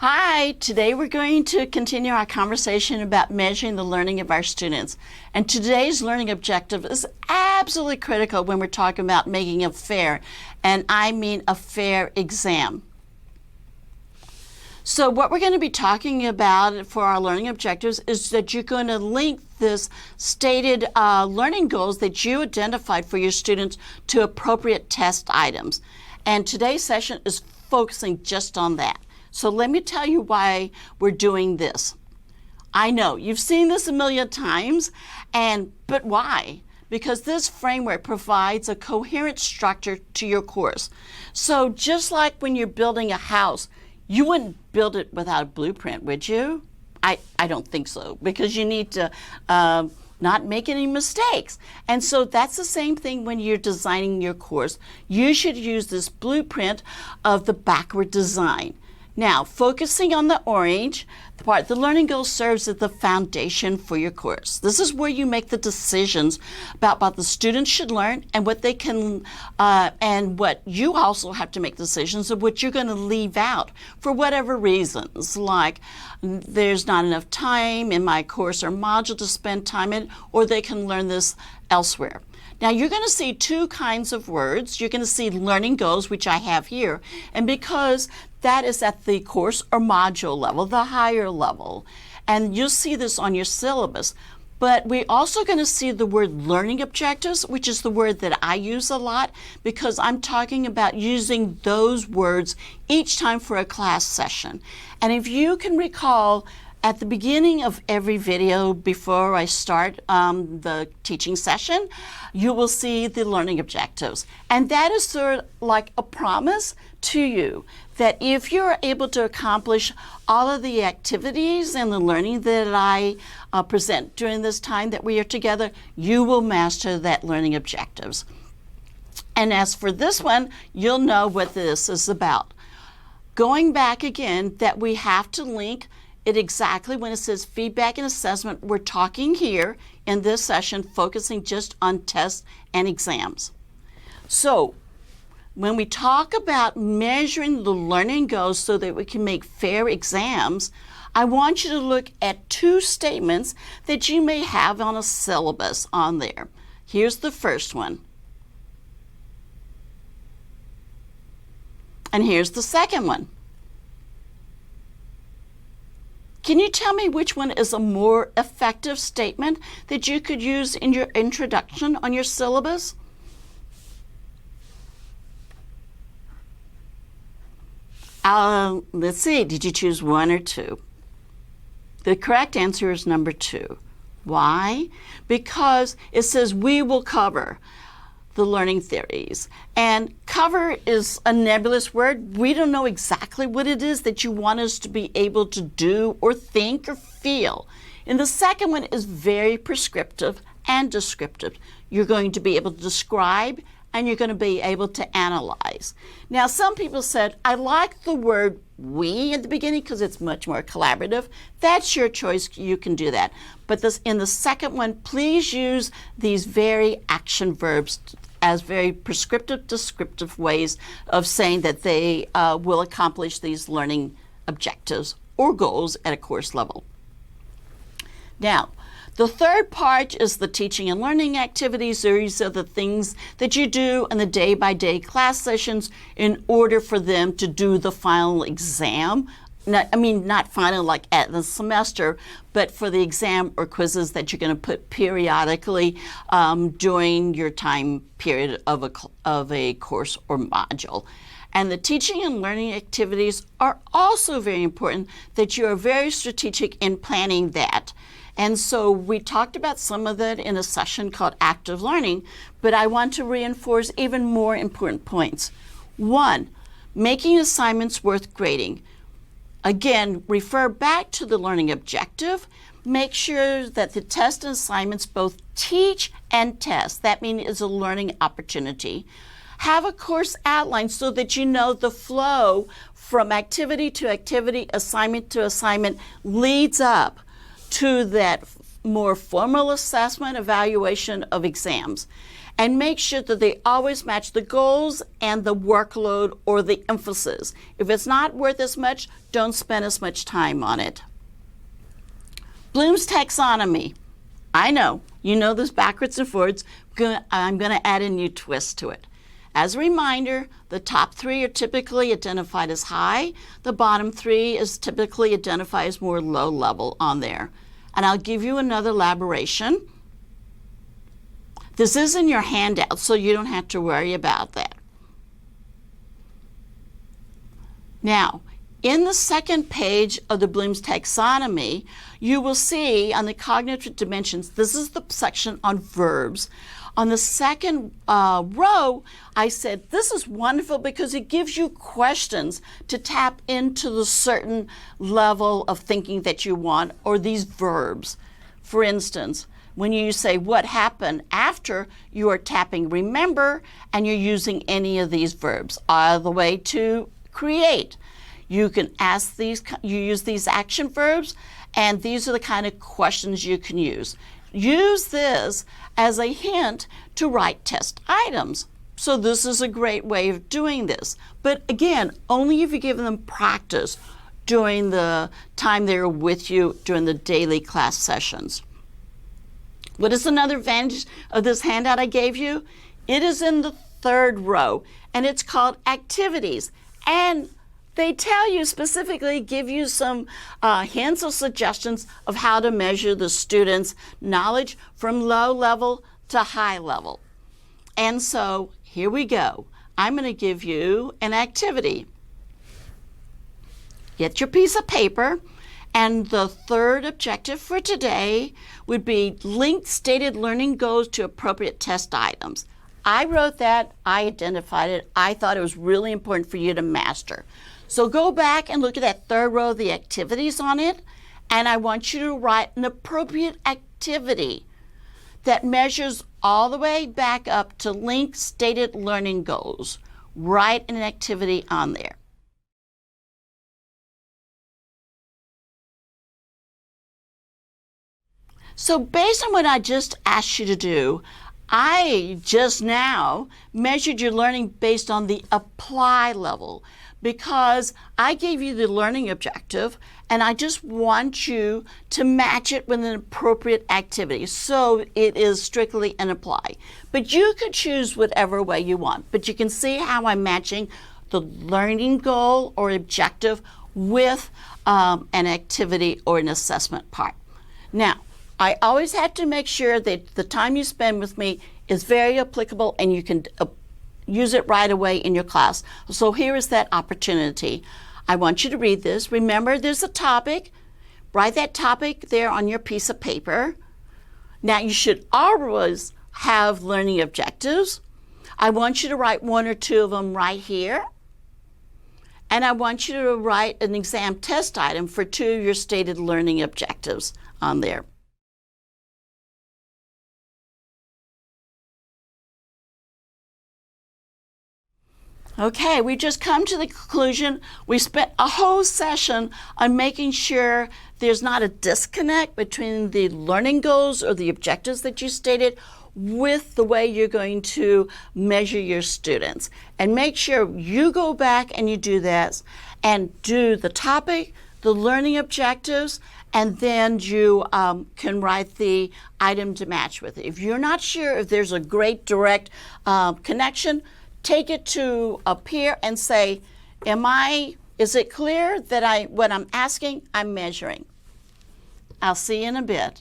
Hi, today we're going to continue our conversation about measuring the learning of our students. And today's learning objective is absolutely critical when we're talking about making a fair, and I mean a fair exam. So what we're going to be talking about for our learning objectives is that you're going to link this stated learning goals that you identified for your students to appropriate test items. And today's session is focusing just on that. So let me tell you why we're doing this. I know you've seen this a million times, but why? Because this framework provides a coherent structure to your course. So just like when you're building a house, you wouldn't build it without a blueprint, would you? I don't think so, because you need to not make any mistakes. And so that's the same thing when you're designing your course. You should use this blueprint of the backward design. Now, focusing on the orange part, the learning goal serves as the foundation for your course. This is where you make the decisions about what the students should learn and what they can, and what you also have to make decisions of what you're going to leave out for whatever reasons, like there's not enough time in my course or module to spend time in, or they can learn this elsewhere. Now, you're going to see two kinds of words. You're going to see learning goals, which I have here, and because that is at the course or module level, the higher level, and you'll see this on your syllabus. But we're also going to see the word learning objectives, which is the word that I use a lot because I'm talking about using those words each time for a class session. And if you can recall, at the beginning of every video before I start the teaching session, you will see the learning objectives. And that is sort of like a promise to you that if you're able to accomplish all of the activities and the learning that I present during this time that we are together, you will master that learning objectives. And as for this one, you'll know what this is about. Going back again, that we have to link it exactly when it says feedback and assessment. We're talking here in this session focusing just on tests and exams. So when we talk about measuring the learning goals so that we can make fair exams, I want you to look at two statements that you may have on a syllabus on there. Here's the first one. And here's the second one. Can you tell me which one is a more effective statement that you could use in your introduction on your syllabus? Let's see, did you choose one or two? The correct answer is number 2. Why? Because it says we will cover the learning theories. And cover is a nebulous word. We don't know exactly what it is that you want us to be able to do or think or feel. And the second one is very prescriptive and descriptive. You're going to be able to describe and you're going to be able to analyze. Now, some people said, I like the word we at the beginning because it's much more collaborative. That's your choice. You can do that. But in the second one, please use these very action verbs as very prescriptive, descriptive ways of saying that they will accomplish these learning objectives or goals at a course level. Now, the third part is the teaching and learning activities. These are the things that you do in the day-by-day class sessions in order for them to do the final exam. Not final like at the semester, but for the exam or quizzes that you're going to put periodically during your time period of a course or module. And the teaching and learning activities are also very important, that you are very strategic in planning that. And so we talked about some of that in a session called active learning, but I want to reinforce even more important points. 1, making assignments worth grading. Again, refer back to the learning objective. Make sure that the test and assignments both teach and test. That means it's a learning opportunity. Have a course outline so that you know the flow from activity to activity, assignment to assignment leads up to that more formal assessment, evaluation of exams. and make sure that they always match the goals and the workload or the emphasis. If it's not worth as much, don't spend as much time on it. Bloom's taxonomy. I know, you know this backwards and forwards. I'm going to add a new twist to it. As a reminder, the top 3 are typically identified as high. The bottom 3 is typically identified as more low level on there. And I'll give you another elaboration. This is in your handout, so you don't have to worry about that. Now, in the second page of the Bloom's taxonomy, you will see on the cognitive dimensions, this is the section on verbs. On the second row, I said, this is wonderful because it gives you questions to tap into the certain level of thinking that you want, or these verbs. For instance, when you say what happened after, you are tapping remember, and you're using any of these verbs, all the way to create. You can ask these, you use these action verbs, and these are the kind of questions you can use. Use this as a hint to write test items. So this is a great way of doing this. But again, only if you give them practice during the time they're with you during the daily class sessions. What is another advantage of this handout I gave you? It is in the third row, and it's called activities. And they tell you specifically, give you some hints or suggestions of how to measure the students' knowledge from low level to high level. And so here we go. I'm going to give you an activity. Get your piece of paper, and the third objective for today would be link stated learning goals to appropriate test items. I wrote that, I identified it, I thought it was really important for you to master. So go back and look at that third row of the activities on it, and I want you to write an appropriate activity that measures all the way back up to link stated learning goals. Write an activity on there. So based on what I just asked you to do, I just now measured your learning based on the apply level, because I gave you the learning objective and I just want you to match it with an appropriate activity. So it is strictly an apply. But you could choose whatever way you want. But you can see how I'm matching the learning goal or objective with an activity or an assessment part. Now, I always have to make sure that the time you spend with me is very applicable and you can use it right away in your class. So here is that opportunity. I want you to read this. Remember, there's a topic. Write that topic there on your piece of paper. Now, you should always have learning objectives. I want you to write 1 or 2 of them right here. And I want you to write an exam test item for 2 of your stated learning objectives on there. Okay, we just come to the conclusion. We spent a whole session on making sure there's not a disconnect between the learning goals or the objectives that you stated with the way you're going to measure your students. And make sure you go back and you do this and do the topic, the learning objectives, and then you can write the item to match with it. If you're not sure if there's a great direct connection, take it to a peer and say, is it clear that what I'm asking, I'm measuring? I'll see you in a bit.